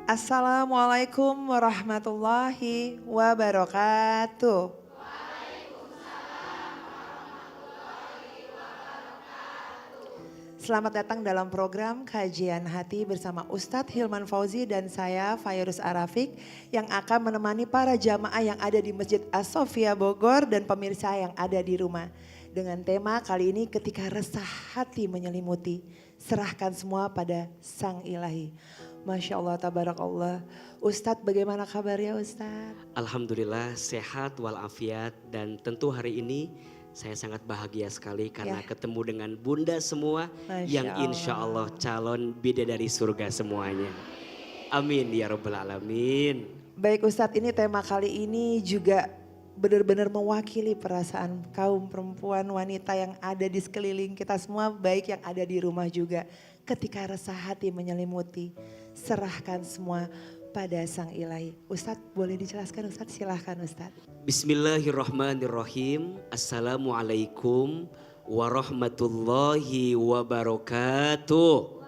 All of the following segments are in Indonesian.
Assalamualaikum warahmatullahi wabarakatuh. Selamat datang dalam program Kajian Hati bersama Ustadz Hilman Fauzi dan saya Fayrus Arafik yang akan menemani para jamaah yang ada di Masjid As-Sofia Bogor dan pemirsa yang ada di rumah. Dengan tema kali ini ketika resah hati menyelimuti, serahkan semua pada Sang Ilahi. Masya Allah, tabarakallah. Ustadz bagaimana kabarnya Ustadz? Alhamdulillah sehat walafiat dan tentu hari ini saya sangat bahagia sekali karena ketemu dengan bunda semua yang insya Allah calon bidadari surga semuanya. Amin ya rabbal alamin. Baik Ustadz, ini tema kali ini juga benar-benar mewakili perasaan kaum perempuan wanita yang ada di sekeliling kita semua, baik yang ada di rumah juga. Ketika resah hati menyelimuti, serahkan semua pada Sang Ilahi. Ustadz boleh dijelaskan Ustadz? Silahkan Ustadz. Bismillahirrahmanirrahim. Assalamualaikum warahmatullahi wabarakatuh.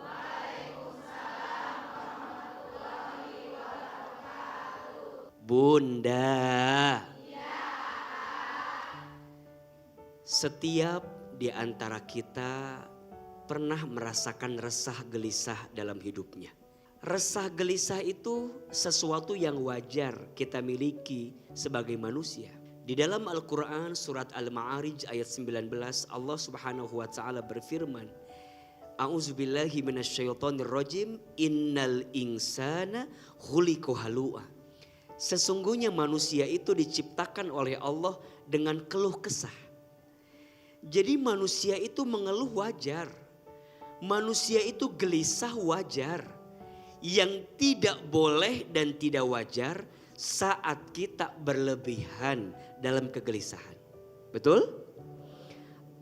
Bunda, setiap di antara kita pernah merasakan resah gelisah dalam hidupnya. Resah gelisah itu sesuatu yang wajar kita miliki sebagai manusia. Di dalam Al-Quran surat Al-Ma'arij ayat 19 Allah subhanahu wa ta'ala berfirman, A'udzubillahi minasyaitonirrajim, innal insana khuliqa halu'a. Sesungguhnya manusia itu diciptakan oleh Allah dengan keluh kesah. Jadi manusia itu mengeluh wajar. Manusia itu gelisah wajar. Yang tidak boleh dan tidak wajar saat kita berlebihan dalam kegelisahan. Betul?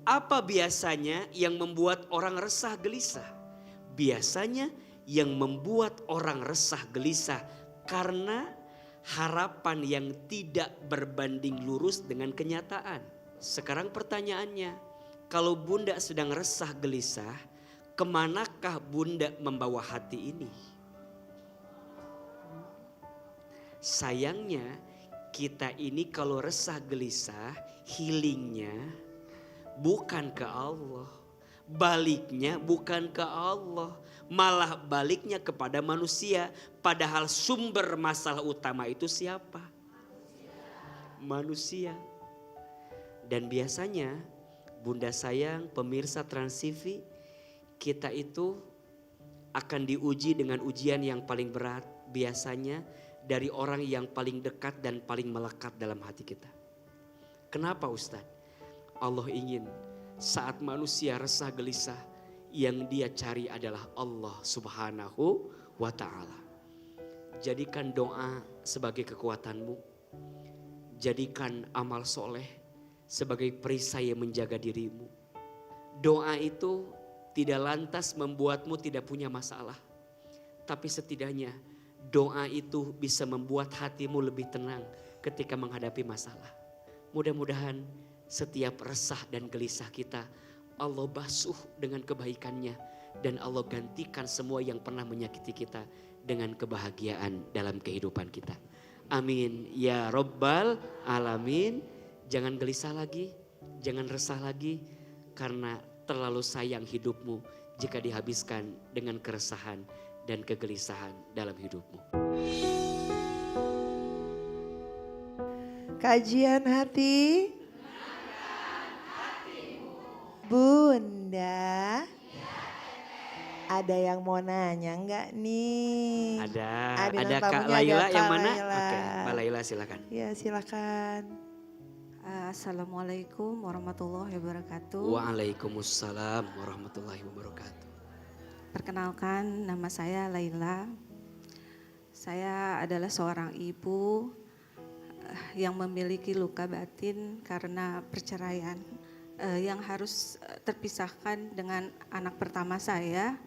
Apa biasanya yang membuat orang resah gelisah? Biasanya yang membuat orang resah gelisah karena harapan yang tidak berbanding lurus dengan kenyataan. Sekarang pertanyaannya, kalau bunda sedang resah gelisah, kemanakah bunda membawa hati ini? Sayangnya kita ini kalau resah gelisah, healingnya bukan ke Allah. Baliknya bukan ke Allah, malah baliknya kepada manusia. Padahal sumber masalah utama itu siapa? Manusia. Dan biasanya bunda sayang, pemirsa Trans TV, kita itu akan diuji dengan ujian yang paling berat. Biasanya dari orang yang paling dekat dan paling melekat dalam hati kita. Kenapa Ustadz? Allah ingin saat manusia resah gelisah, yang dia cari adalah Allah subhanahu wa ta'ala. Jadikan doa sebagai kekuatanmu. Jadikan amal soleh sebagai perisai yang menjaga dirimu. Doa itu tidak lantas membuatmu tidak punya masalah. Tapi setidaknya doa itu bisa membuat hatimu lebih tenang ketika menghadapi masalah. Mudah-mudahan setiap resah dan gelisah kita Allah basuh dengan kebaikannya. Dan Allah gantikan semua yang pernah menyakiti kita dengan kebahagiaan dalam kehidupan kita. Amin ya rabbal alamin. Jangan gelisah lagi, jangan resah lagi, karena terlalu sayang hidupmu jika dihabiskan dengan keresahan dan kegelisahan dalam hidupmu. Kajian hati. Bunda. Ada yang mau nanya enggak nih? Ada Kak Laila yang mana? Oke, Mbak Laila silakan. Ya silakan. Assalamualaikum warahmatullahi wabarakatuh. Waalaikumsalam warahmatullahi wabarakatuh. Perkenalkan, nama saya Laila. Saya adalah seorang ibu yang memiliki luka batin karena perceraian yang harus terpisahkan dengan anak pertama saya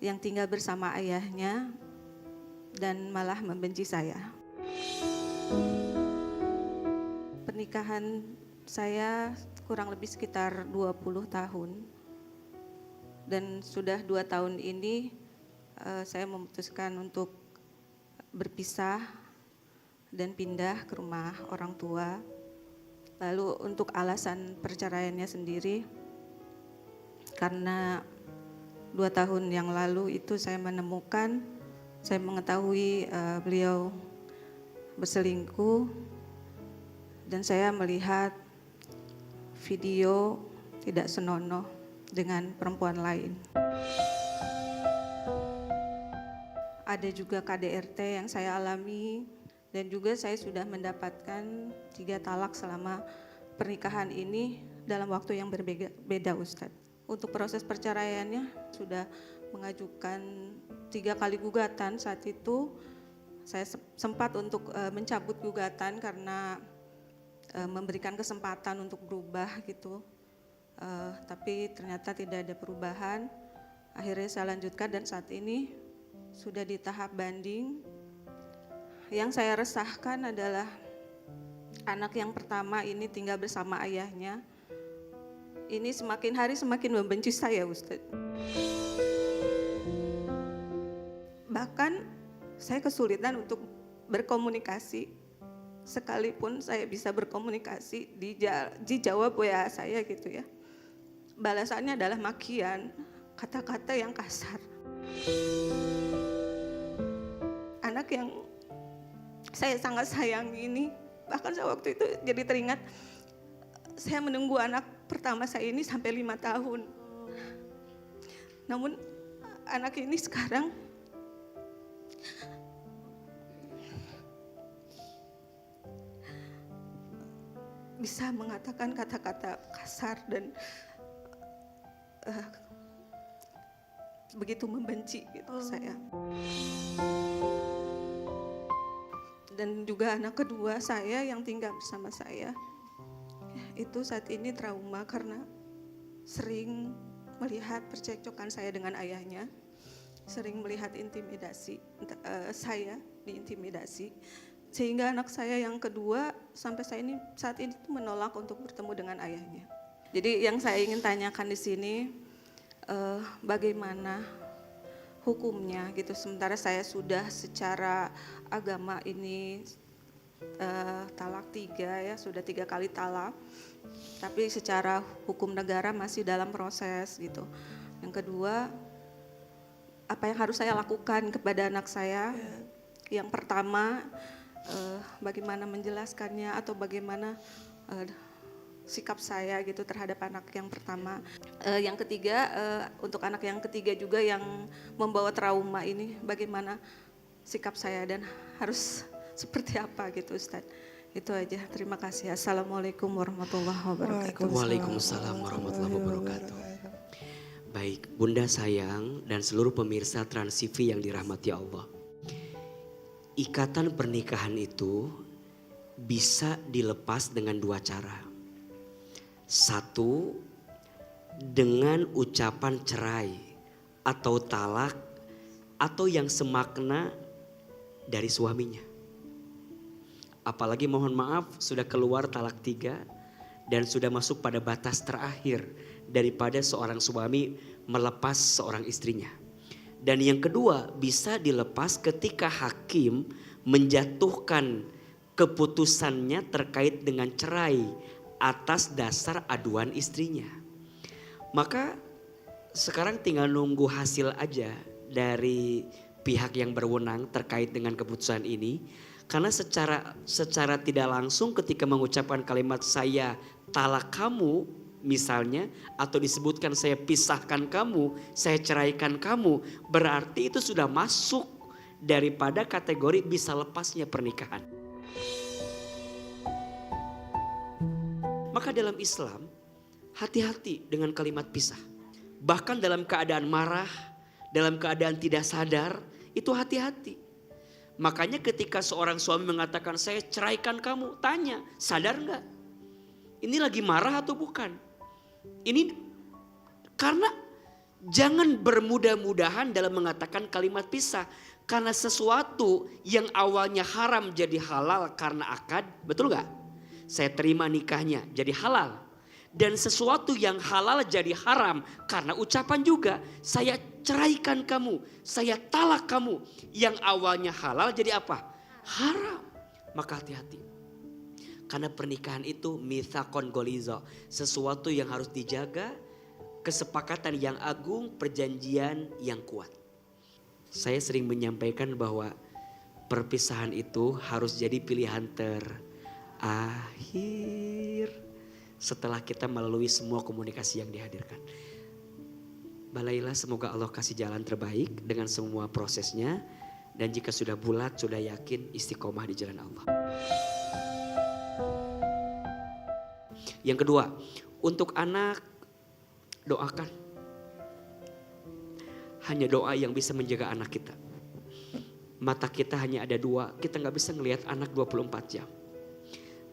yang tinggal bersama ayahnya dan malah membenci saya. Pernikahan saya kurang lebih sekitar 20 tahun. Dan sudah 2 tahun ini saya memutuskan untuk berpisah dan pindah ke rumah orang tua. Lalu untuk alasan perceraiannya sendiri, karena 2 tahun yang lalu itu saya mengetahui beliau berselingkuh dan saya melihat video tidak senonoh dengan perempuan lain. Ada juga KDRT yang saya alami dan juga saya sudah mendapatkan 3 talak selama pernikahan ini dalam waktu yang berbeda Ustadz. Untuk proses perceraiannya sudah mengajukan 3 kali gugatan. Saat itu saya sempat untuk mencabut gugatan karena memberikan kesempatan untuk berubah gitu. Tapi ternyata tidak ada perubahan. Akhirnya saya lanjutkan dan saat ini sudah di tahap banding. Yang saya resahkan adalah anak yang pertama ini tinggal bersama ayahnya. Ini semakin hari semakin membenci saya Ustadz. Bahkan saya kesulitan untuk berkomunikasi. Sekalipun saya bisa berkomunikasi, dijawab WA saya gitu ya. Balasannya adalah makian, kata-kata yang kasar. Anak yang saya sangat sayangi ini, bahkan saya waktu itu jadi teringat, saya menunggu anak pertama saya ini sampai 5 tahun. Namun anak ini sekarang bisa mengatakan kata-kata kasar dan begitu membenci gitu saya. Dan juga anak kedua saya yang tinggal bersama saya, itu saat ini trauma karena sering melihat percekcokan saya dengan ayahnya, sering melihat intimidasi, saya diintimidasi. Sehingga anak saya yang kedua sampai saat ini menolak untuk bertemu dengan ayahnya. Jadi yang saya ingin tanyakan di sini, bagaimana hukumnya gitu. Sementara saya sudah secara agama ini talak 3 ya, sudah 3 kali talak. Tapi secara hukum negara masih dalam proses gitu. Yang kedua, apa yang harus saya lakukan kepada anak saya? Yang pertama, bagaimana menjelaskannya atau bagaimana sikap saya gitu terhadap anak yang pertama. Yang ketiga, untuk anak yang ketiga juga yang membawa trauma ini, bagaimana sikap saya dan harus seperti apa gitu Ustadz. Itu aja, terima kasih. Assalamualaikum warahmatullahi wabarakatuh. Waalaikumsalam warahmatullahi wabarakatuh. Baik, Bunda sayang dan seluruh pemirsa Trans TV yang dirahmati Allah. Ikatan pernikahan itu bisa dilepas dengan 2 cara. 1, dengan ucapan cerai atau talak atau yang semakna dari suaminya. Apalagi mohon maaf sudah keluar talak 3 dan sudah masuk pada batas terakhir daripada seorang suami melepas seorang istrinya. Dan yang kedua, bisa dilepas ketika hakim menjatuhkan keputusannya terkait dengan cerai atas dasar aduan istrinya. Maka sekarang tinggal nunggu hasil aja dari pihak yang berwenang terkait dengan keputusan ini. Karena secara tidak langsung ketika mengucapkan kalimat saya talak kamu misalnya, atau disebutkan saya pisahkan kamu, saya ceraikan kamu, berarti itu sudah masuk daripada kategori bisa lepasnya pernikahan. Maka dalam Islam hati-hati dengan kalimat pisah. Bahkan dalam keadaan marah, dalam keadaan tidak sadar, itu hati-hati. Makanya ketika seorang suami mengatakan saya ceraikan kamu, tanya sadar enggak? Ini lagi marah atau bukan? Ini karena jangan bermudah-mudahan dalam mengatakan kalimat pisah. Karena sesuatu yang awalnya haram jadi halal karena akad, betul gak? Saya terima nikahnya jadi halal. Dan sesuatu yang halal jadi haram karena ucapan juga. Saya ceraikan kamu, saya talak kamu. Yang awalnya halal jadi apa? Haram. Maka hati-hati. Karena pernikahan itu mitsaqon golizo. Sesuatu yang harus dijaga, kesepakatan yang agung, perjanjian yang kuat. Saya sering menyampaikan bahwa perpisahan itu harus jadi pilihan terakhir setelah kita melalui semua komunikasi yang dihadirkan. Balailah, semoga Allah kasih jalan terbaik dengan semua prosesnya. Dan jika sudah bulat, sudah yakin, istiqomah di jalan Allah. Yang kedua, untuk anak doakan. Hanya doa yang bisa menjaga anak kita. Mata kita hanya ada dua, kita gak bisa ngelihat anak 24 jam.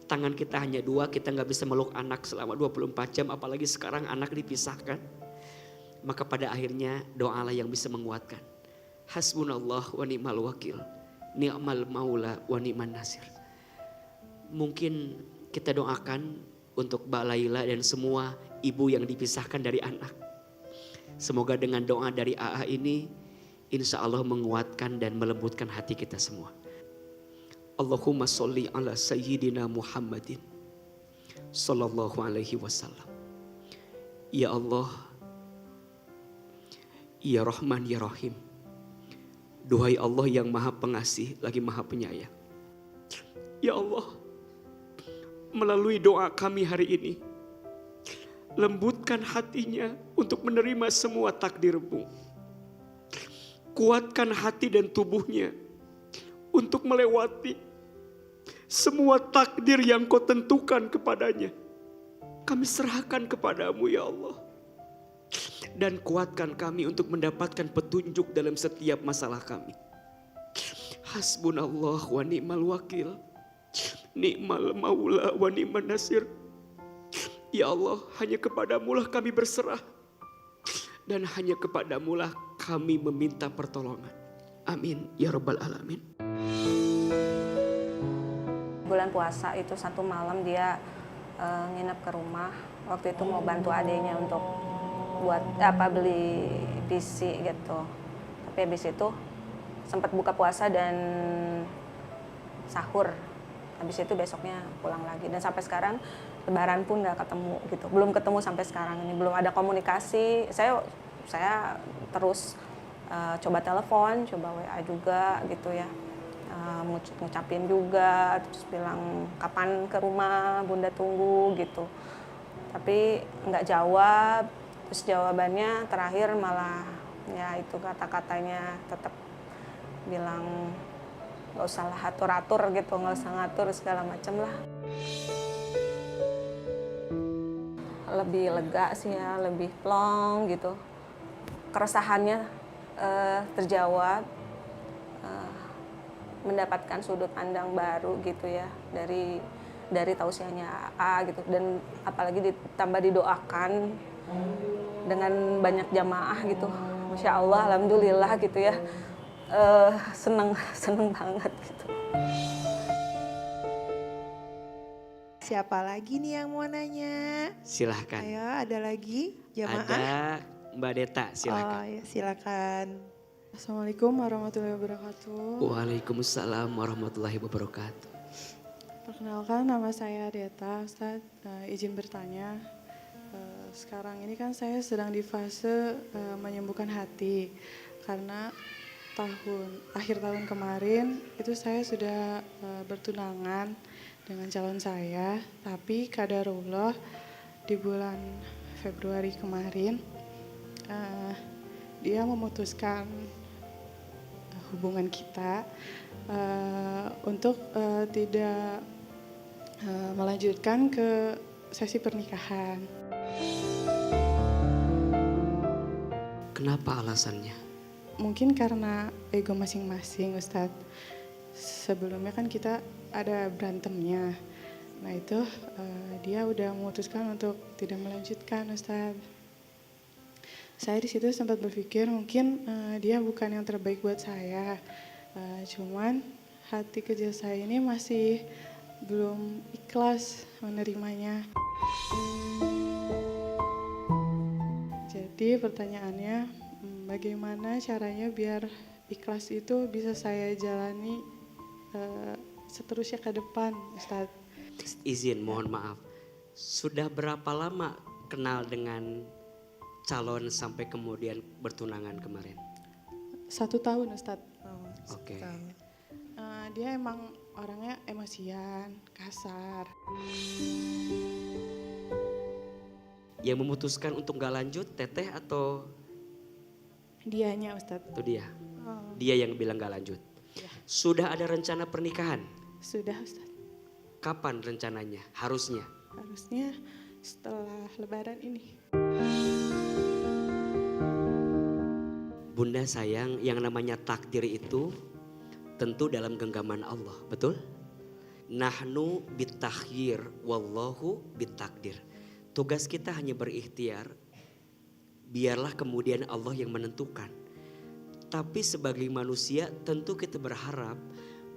Tangan kita hanya dua, kita gak bisa meluk anak selama 24 jam. Apalagi sekarang anak dipisahkan. Maka pada akhirnya doalah yang bisa menguatkan. Hasbunallah wa ni'mal wakil, ni'mal maula wa ni'man nasir. Mungkin kita doakan untuk Mbak Laila dan semua ibu yang dipisahkan dari anak. Semoga dengan doa dari AA ini, insya Allah menguatkan dan melembutkan hati kita semua. Allahumma sholli ala sayyidina Muhammadin sallallahu alaihi wasallam. Ya Allah, Ya Rahman Ya Rahim. Duhai Allah yang maha pengasih lagi maha penyayang. Ya Allah, melalui doa kami hari ini, lembutkan hatinya untuk menerima semua takdir-Mu. Kuatkan hati dan tubuhnya untuk melewati semua takdir yang Kau tentukan kepadanya. Kami serahkan kepadamu ya Allah. Dan kuatkan kami untuk mendapatkan petunjuk dalam setiap masalah kami. Hasbunallah wa ni'mal wakil, ni'mal maula wa ni'man nasir. Ya Allah, hanya kepadamulah kami berserah. Dan hanya kepadamulah kami meminta pertolongan. Amin ya rabbal alamin. Bulan puasa itu satu malam dia nginep ke rumah. Waktu itu mau bantu adiknya untuk buat beli PC gitu. Tapi habis itu sempat buka puasa dan sahur. Habis itu besoknya pulang lagi. Dan sampai sekarang Lebaran pun nggak ketemu gitu. Belum ketemu sampai sekarang ini. Belum ada komunikasi. Saya terus coba telepon, coba WA juga gitu ya. Ngucapin juga, terus bilang kapan ke rumah, Bunda tunggu gitu. Tapi nggak jawab. Terus jawabannya terakhir malah ya itu kata-katanya tetap bilang nggak usah lah atur-atur gitu, nggak usah ngatur segala macam lah. Lebih lega sih ya, lebih plong gitu. Keresahannya terjawab, mendapatkan sudut pandang baru gitu ya dari tausiahnya AA gitu, dan apalagi ditambah didoakan dengan banyak jamaah gitu. Masya Allah, alhamdulillah gitu ya. Seneng banget gitu. Siapa lagi nih yang mau nanya? Silahkan. Ayo, ada lagi jamaah? Ada Mbak Deta, silakan. Oh, ya, silakan. Assalamualaikum warahmatullahi wabarakatuh. Waalaikumsalam warahmatullahi wabarakatuh. Perkenalkan, nama saya Deta, Ustaz. Izin bertanya, sekarang ini kan saya sedang di fase menyembuhkan hati. Karena akhir tahun kemarin itu saya sudah bertunangan dengan calon saya. Tapi qadarullah di bulan Februari kemarin dia memutuskan hubungan kita untuk tidak melanjutkan ke sesi pernikahan. Kenapa alasannya? Mungkin karena ego masing-masing, Ustadz. Sebelumnya kan kita ada berantemnya. Nah itu dia udah memutuskan untuk tidak melanjutkan, Ustadz. Saya di situ sempat berpikir mungkin dia bukan yang terbaik buat saya. Cuman hati kecil saya ini masih belum ikhlas menerimanya. Jadi pertanyaannya, bagaimana caranya biar ikhlas itu bisa saya jalani seterusnya ke depan, Ustadz? Izin, mohon maaf. Sudah berapa lama kenal dengan calon sampai kemudian bertunangan kemarin? 1 tahun, Ustadz. Oh, Oke. tahu. Dia emang orangnya emosian, kasar. Yang memutuskan untuk gak lanjut teteh atau Dianya, Ustadz. itu dia? Oh, Dia yang bilang gak lanjut. Sudah ada rencana pernikahan? sudah, Ustadz. Kapan rencananya? Harusnya. Harusnya setelah Lebaran ini. Bunda sayang, yang namanya takdir itu tentu dalam genggaman Allah, betul? Nahnu bitakhyir wallahu bitakdir. Tugas kita hanya berikhtiar, biarlah kemudian Allah yang menentukan. Tapi sebagai manusia tentu kita berharap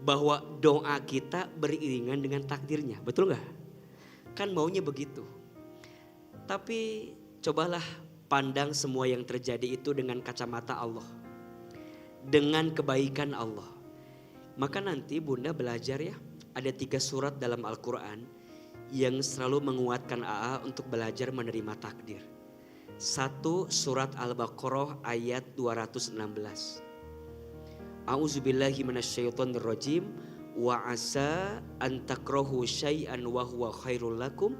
bahwa doa kita beriringan dengan takdirnya, betul gak? Kan maunya begitu. Tapi cobalah pandang semua yang terjadi itu dengan kacamata Allah. Dengan kebaikan Allah. Maka nanti Bunda belajar ya, ada 3 surat dalam Al-Quran yang selalu menguatkan AA untuk belajar menerima takdir. 1 surat Al-Baqarah ayat 216. A'udzubillahi minasyaitonirrajim wa asa an takrahu syai'an wa huwa khairul lakum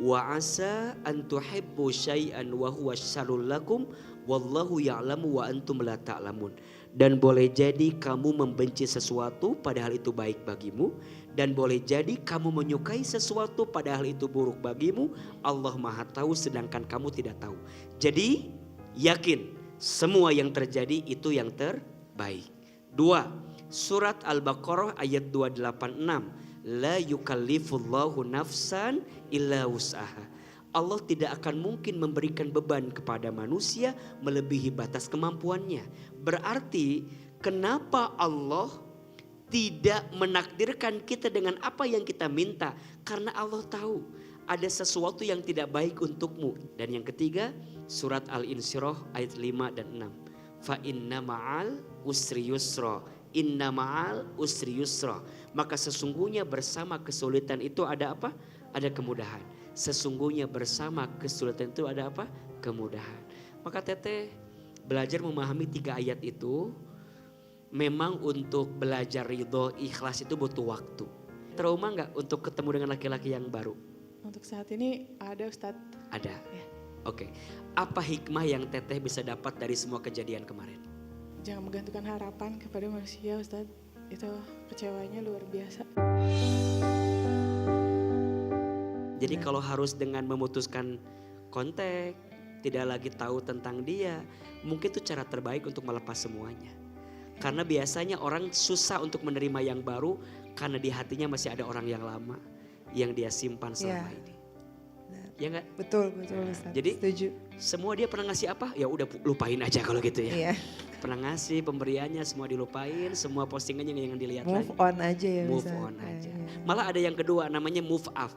wa asa an tuhibbu syai'an wa huwa syarrul lakum wallahu ya'lamu wa antum la ta'lamun. Dan boleh jadi kamu membenci sesuatu padahal itu baik bagimu. Dan boleh jadi kamu menyukai sesuatu padahal itu buruk bagimu. Allah Maha tahu sedangkan kamu tidak tahu. Jadi yakin semua yang terjadi itu yang terbaik. 2. Surat Al-Baqarah ayat 286. La yukallifullahu nafsan illa wus'aha. Allah tidak akan mungkin memberikan beban kepada manusia melebihi batas kemampuannya. Berarti kenapa Allah tidak menakdirkan kita dengan apa yang kita minta? Karena Allah tahu ada sesuatu yang tidak baik untukmu. Dan yang ketiga, surat Al-Insyirah ayat 5 dan 6. Fa inna ma'al usri yusra. Inna ma'al usri yusra. Maka sesungguhnya bersama kesulitan itu ada apa? Ada kemudahan. Sesungguhnya bersama kesulitan itu ada apa? Kemudahan. Maka teteh belajar memahami 3 ayat itu. Memang untuk belajar ridho ikhlas itu butuh waktu. Trauma gak untuk ketemu dengan laki-laki yang baru? Untuk saat ini ada, Ustadz. Ada. Ya. Oke. Apa hikmah yang teteh bisa dapat dari semua kejadian kemarin? Jangan menggantungkan harapan kepada manusia, Ustadz. Itu kecewanya luar biasa. Jadi kalau harus dengan memutuskan kontak, tidak lagi tahu tentang dia, mungkin itu cara terbaik untuk melepas semuanya. Karena biasanya orang susah untuk menerima yang baru karena di hatinya masih ada orang yang lama yang dia simpan selama ini. Ya enggak? Betul Ustaz. Jadi setuju. semua dia pernah ngasih apa? Ya udah lupain aja kalau gitu ya. Iya. Pernah ngasih pemberiannya semua dilupain, semua postingannya yang dilihat Move lagi. on aja ya Move Ustaz. on aja. Iya. Malah ada yang kedua namanya move off.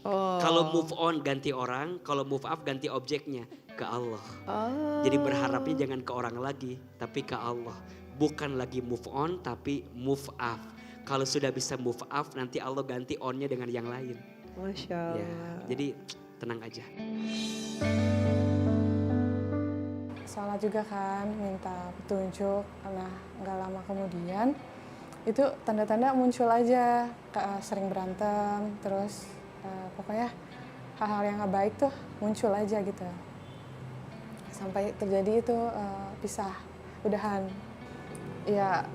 Oh. Kalau move on ganti orang, kalau move off ganti objeknya ke Allah. Oh. Jadi berharapnya jangan ke orang lagi, tapi ke Allah. Bukan lagi move on, tapi move off. Kalau sudah bisa move off, nanti Allah ganti onnya dengan yang lain. Masya Allah. Ya, jadi tenang aja. Sholat juga kan, minta petunjuk. Nah, nggak lama kemudian itu tanda-tanda muncul aja, sering berantem, terus pokoknya hal-hal yang nggak baik tuh muncul aja gitu. Sampai terjadi itu pisah, udahan. Ya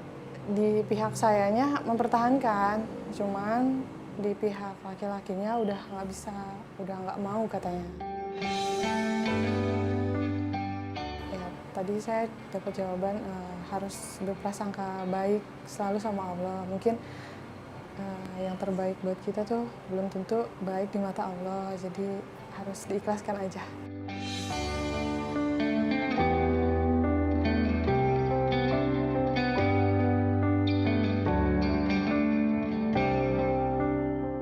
di pihak sayanya mempertahankan, cuman di pihak laki-lakinya udah nggak bisa, udah nggak mau katanya. Ya tadi saya dapat jawaban harus berprasangka baik selalu sama Allah. Mungkin yang terbaik buat kita tuh belum tentu baik di mata Allah, jadi harus diikhlaskan aja.